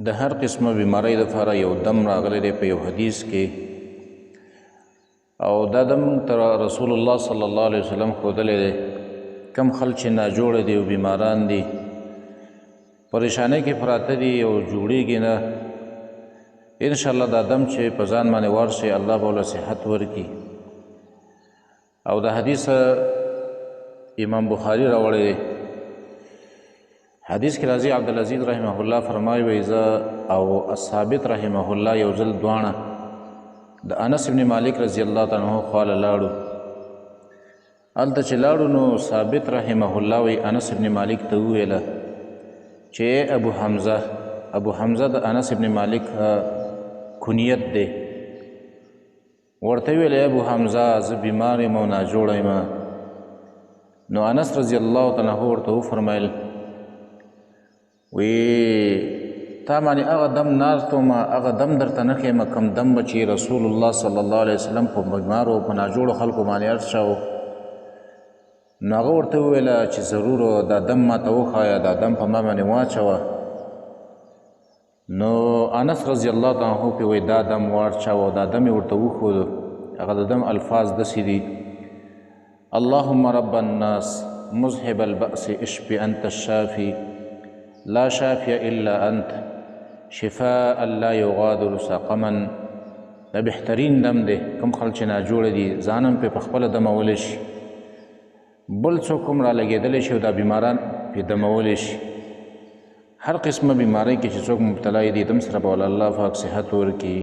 د هر قسمه بیماری دپاره یو دم راغلی دی په یو حدیث کې، او دا دم تر رسول الله صلی الله علیه وسلم ښودلی دی. کم خلک چې ناجوړه دي او بیماران دي، پریشانۍ کې پراته دي او جوړېږي نه، انشاءالله دا دم چې په ځان باندې ورشي الله به ورله صحت ورکړي. او دا حدیث امام بخاري راوړی دی. حدیث کې راځي عبدالعزیز رحمه الله فرمایي وایي زه او ثابت رحمه الله یو ځل دواړه د انس ابن مالک رضی الله تعالی عنه خواله لاړو. هلته چې لاړو نو ثابت رحمه الله وایي انس ابن مالک ته وویله چې ابو حمزه، ابو حمزه د انس ابن مالک کنیت دی، ورته ویل ابو حمزه زه بیمار یم او ناجوړه یم. نو انس رضی الله تعالی عنه ورته وفرمیل وی تا باندې هغه دم ناست وم، هغه دم درته نه ښیم کوم دم به چې رسول الله صلی الله علیه وسلم په بیمارو په ناجوړو خلکو باندې عرض شو. نو هغه ورته وویله چې ضرور دا دم ماته وښایه، دا دم په ما باندې واچوه. نو انس رضی الله تعالی عنه پې وایي دا دم واچوه، دا دم یې ورته وښودو. هغه د دم الفاظ داسې دي: اللهم رب الناس مذهب البأس اشف انت الشافي لا شافي الا انت شفاء لا یغادر سقما. دا بهترین دم دی. کوم خلک چې ناجوړه دي ځانم پې په خپله دمولی شي، بل څوک هم را لګېدلی شي او دا بیماران پې دمولی شي. هر قسمه بیماری کې چې څوک مبتلا دي دم سره به الله پاک صحت ورکړي.